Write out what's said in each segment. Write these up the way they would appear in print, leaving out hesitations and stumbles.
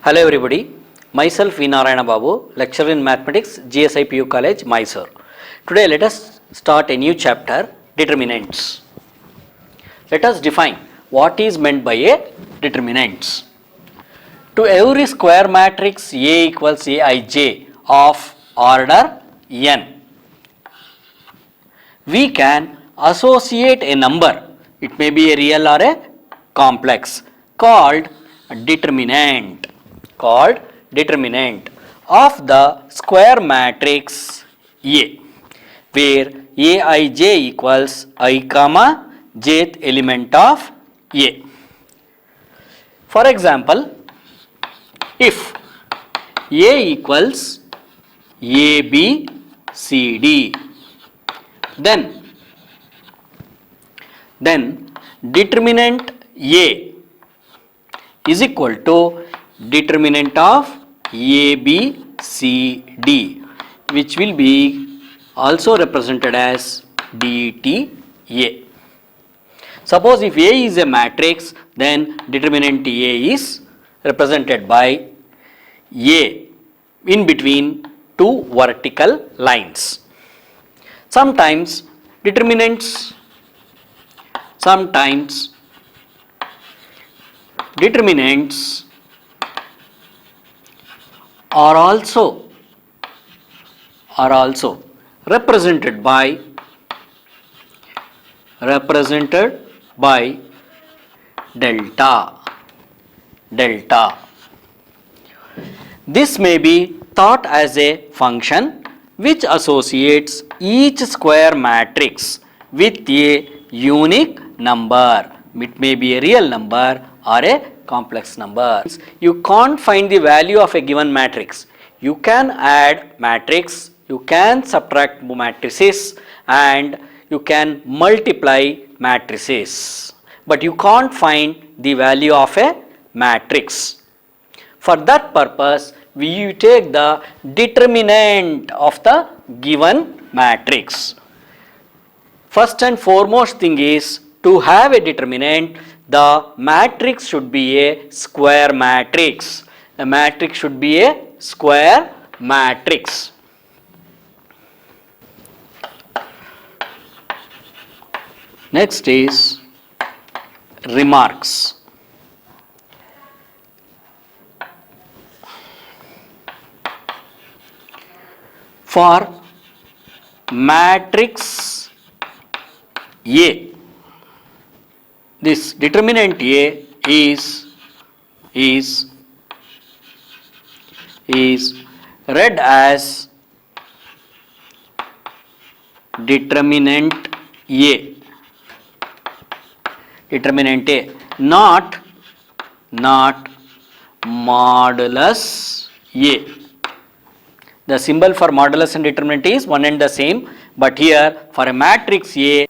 Hello everybody, myself V. Narayana Babu, lecturer in mathematics, GSIPU College, Mysore. Today let us start a new chapter, determinants. Let us define what is meant by a determinants. To every square matrix A equals Aij of order n, we can associate a number, it may be a real or a complex, called determinant of the square matrix A, where Aij equals I comma jth element of A. For example, if A equals ABCD, then determinant A is equal to determinant of ABCD, which will be also represented as DTA. Suppose if A is a matrix, then determinant A is represented by A in between two vertical lines. Sometimes determinants are also represented by delta. This may be thought as a function which associates each square matrix with a unique number. It may be a real number or a complex number. You can't find the value of a given matrix. You can add matrix, you can subtract matrices, and you can multiply matrices, but you can't find the value of a matrix. For that purpose, we take the determinant of the given matrix. First and foremost thing is, to have a determinant, the matrix should be a square matrix. The matrix should be a square matrix. Next is remarks. For matrix A, this determinant A is read as determinant A, not modulus A. The symbol for modulus and determinant is one and the same, but here for a matrix A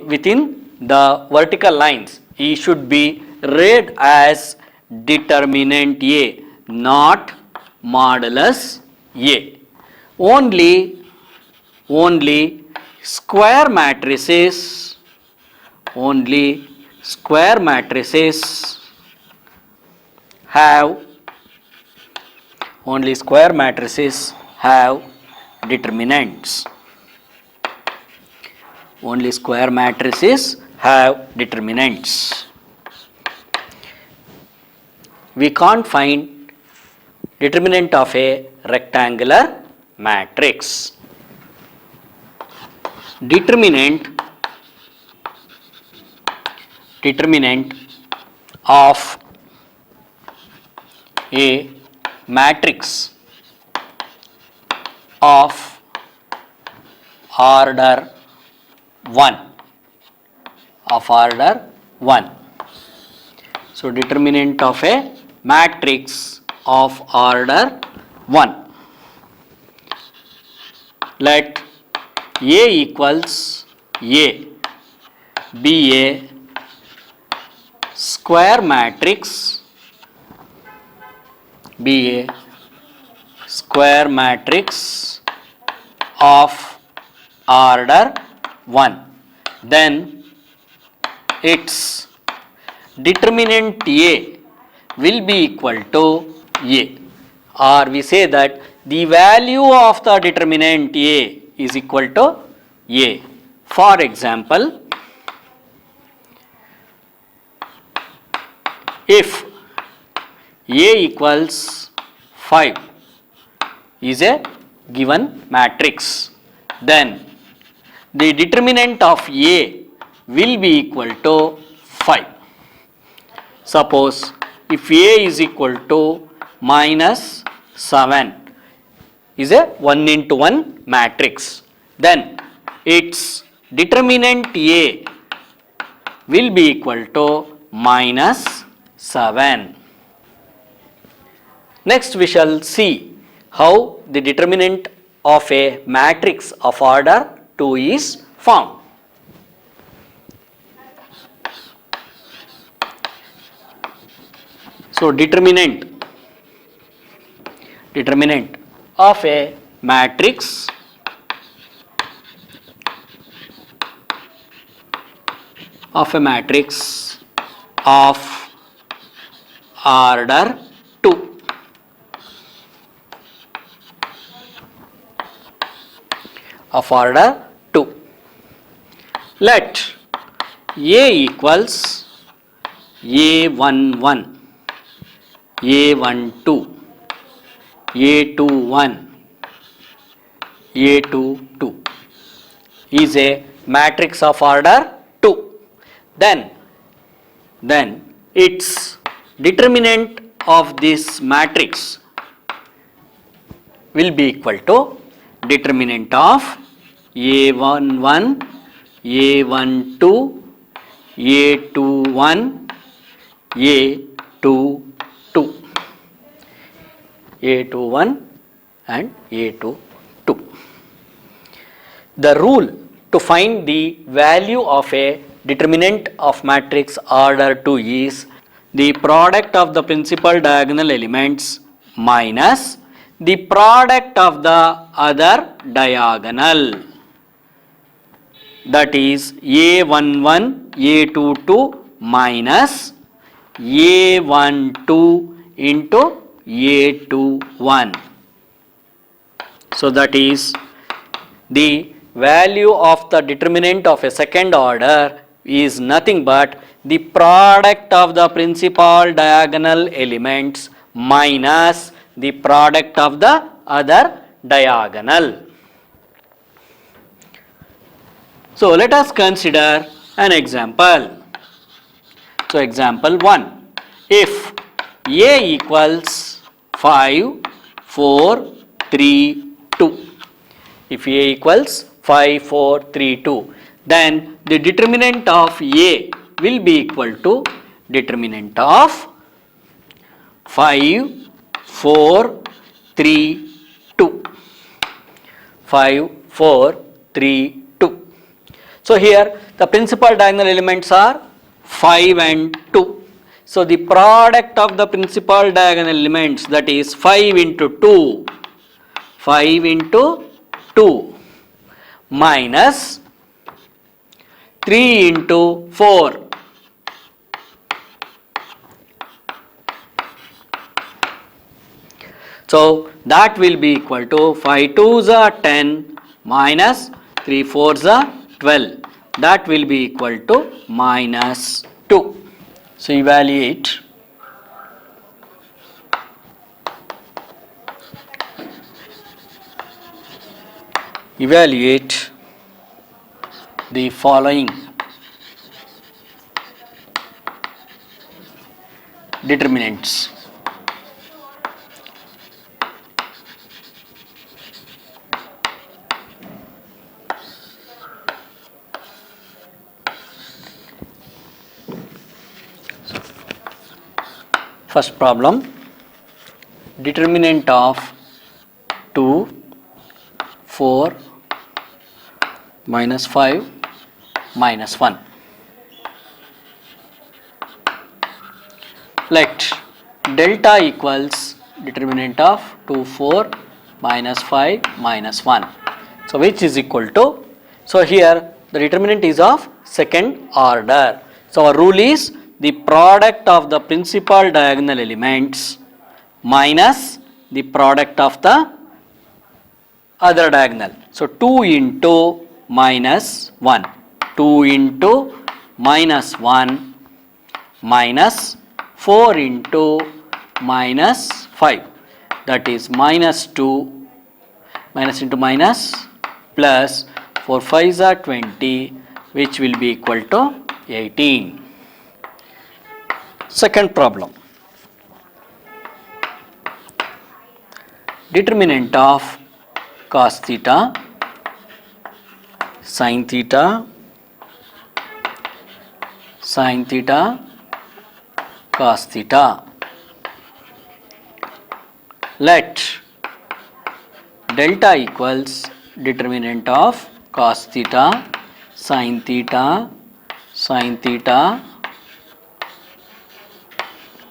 within the vertical lines, E should be read as determinant A, not modulus A. Only square matrices have determinants. Only square matrices have determinants. We can't find determinant of a rectangular matrix. Determinant of a matrix of order 1. So determinant of a matrix of order 1. Let A equals A be a square matrix of order 1, then its determinant A will be equal to A, or we say that the value of the determinant A is equal to A. For example, if A equals 5 is a given matrix, then the determinant of A will be equal to 5. Suppose if A is equal to minus 7 is a 1 into 1 matrix, then its determinant A will be equal to minus 7. Next we shall see how the determinant of a matrix of order 2 is found. So determinant of a matrix of order 2. Of order 2. Let A equals A11, A12, A21, A22 is a matrix of order 2. Then its determinant of this matrix will be equal to determinant of A11, A12, A21, A22. A21 and A22. The rule to find the value of a determinant of matrix order 2 is the product of the principal diagonal elements minus the product of the other diagonal, that is A11, A22 minus A12 into A21. So that is the value of the determinant of a second order is nothing but the product of the principal diagonal elements minus the product of the other diagonal. So let us consider an example. So example 1. If A equals 5, 4, 3, 2. If A equals 5, 4, 3, 2, then the determinant of A will be equal to determinant of 5, 4, 3, 2. 5, 4, 3, 2. So here the principal diagonal elements are 5 and 2. So the product of the principal diagonal elements, that is 5 into 2, 5 into 2 minus 3 into 4. So that will be equal to 5 2s are 10 minus 3 4s are 12. That will be equal to minus 2. So evaluate the following determinants. First problem, determinant of 2, 4, minus 5, minus 1. Let delta equals determinant of 2, 4, minus 5, minus 1. So which is equal to, so here the determinant is of second order. So our rule is the product of the principal diagonal elements minus the product of the other diagonal. So 2 into minus 1. 2 into minus 1 minus 4 into minus 5. That is minus 2 minus into minus plus 4 5s are 20, which will be equal to 18. Second problem. Determinant of cos theta, sin theta, sin theta, cos theta. Let delta equals determinant of cos theta, sin theta, sin theta,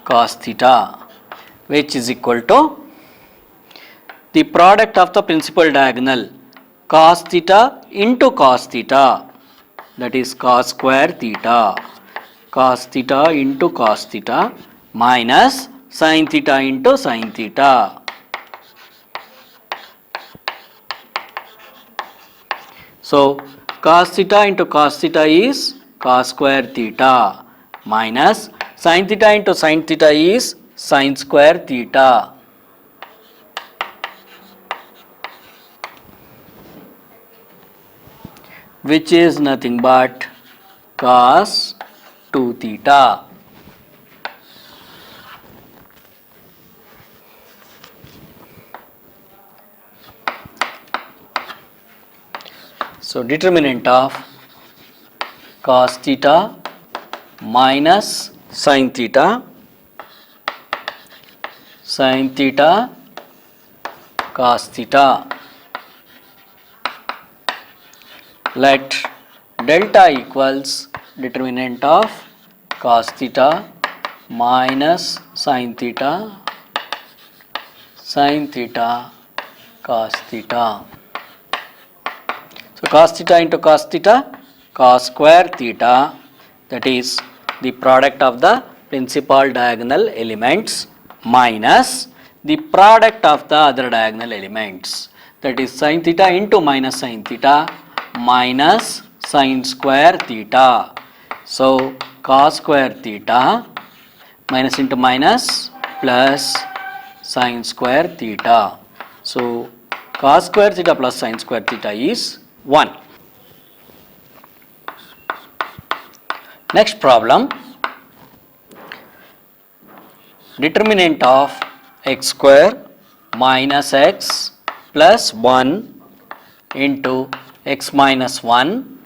cos theta, which is equal to the product of the principal diagonal cos theta into cos theta, that is cos square theta, cos theta into cos theta minus sin theta into sin theta. So cos theta into cos theta is cos square theta minus sin theta into sin theta is sin square theta. Which is nothing but cos 2 theta. So determinant of cos theta minus sin theta, sin theta, cos theta. Let delta equals determinant of cos theta minus sin theta, sin theta, cos theta. So cos theta into cos theta, cos square theta, that is the product of the principal diagonal elements minus the product of the other diagonal elements, that is sin theta into minus sin theta minus sin square theta. So cos square theta minus into minus plus sin square theta. So cos square theta plus sin square theta is 1. Next problem. Determinant of x square minus x plus 1 into x minus 1,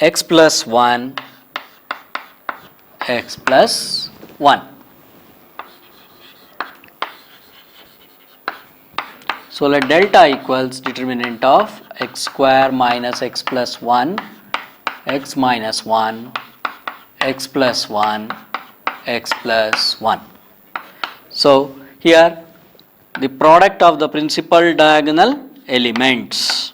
x plus 1, x plus 1. So let delta equals determinant of x square minus x plus 1, x minus 1, x plus 1, x plus 1. So here the product of the principal diagonal elements,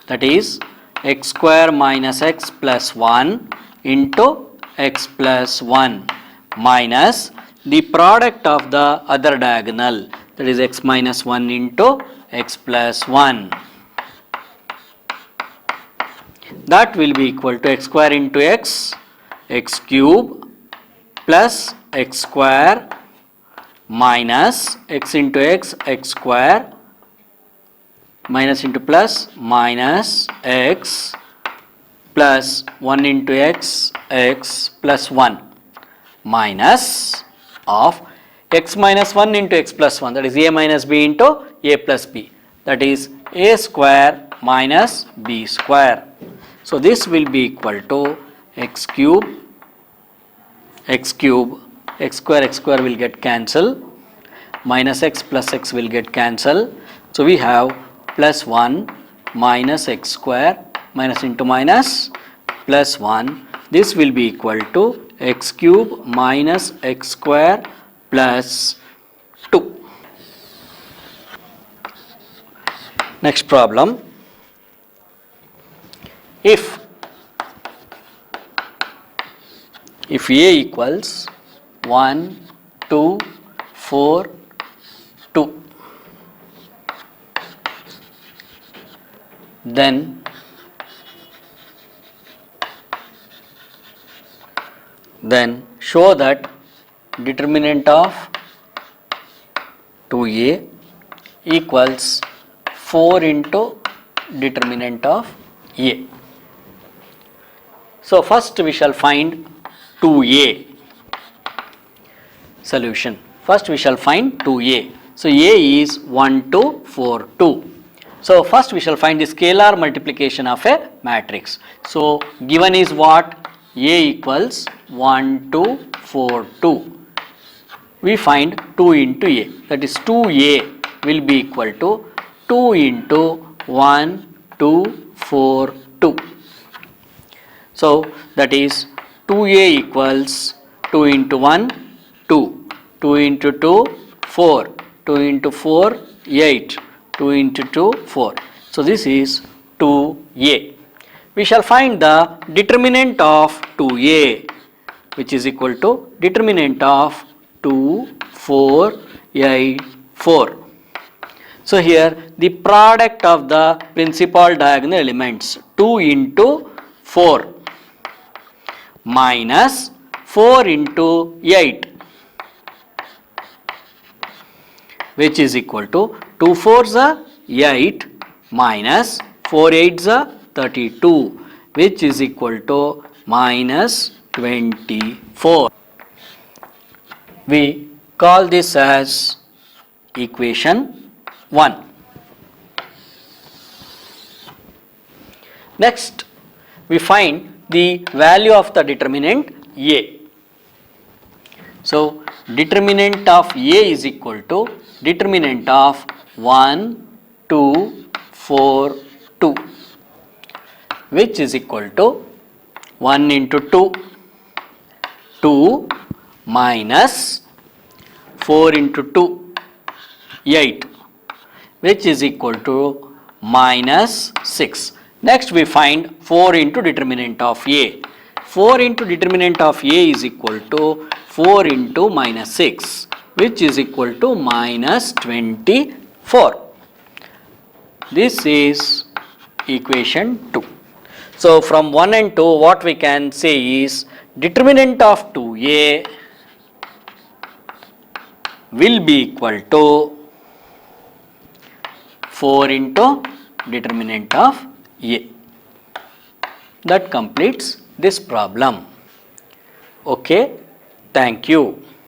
that is x square minus x plus 1 into x plus 1 minus the product of the other diagonal, that is x minus 1 into x plus 1. That will be equal to x square into x, x cube plus x square minus x into x, x square minus into plus minus x plus 1 into x, x plus 1 minus of x minus 1 into x plus 1, that is a minus b into a plus b, that is a square minus b square. So this will be equal to x cube, x square will get cancelled, minus x plus x will get cancelled. So we have plus 1 minus x square minus into minus plus 1. This will be equal to x cube minus x square plus 2. Next problem. If If A equals 1, 2, 4, 2, then show that determinant of 2A equals 4 into determinant of A. So first we shall find 2A solution. First we shall find 2A. So A is 1, 2, 4, 2. So first we shall find the scalar multiplication of a matrix. So given is what? A equals 1, 2, 4, 2. We find 2 into A, that is 2A will be equal to 2 into 1, 2, 4, 2. So that is 2A equals 2 into 1, 2, 2 into 2, 4, 2 into 4, 8, 2 into 2, 4. So this is 2A. We shall find the determinant of 2A, which is equal to determinant of 2, 4, 8, 4. So here the product of the principal diagonal elements 2 into 4 minus 4 into 8, which is equal to 2 4s are 8 minus 4 8s are 32, which is equal to minus 24. We call this as equation 1. Next we find the value of the determinant A. So determinant of A is equal to determinant of 1, 2, 4, 2, which is equal to 1 into 2, 2 minus 4 into 2, 8, which is equal to minus 6. Next we find 4 into determinant of A. 4 into determinant of A is equal to 4 into minus 6, which is equal to minus 24. This is equation 2. So from 1 and 2 what we can say is determinant of 2A will be equal to 4 into determinant of A. That completes this problem. Okay, thank you.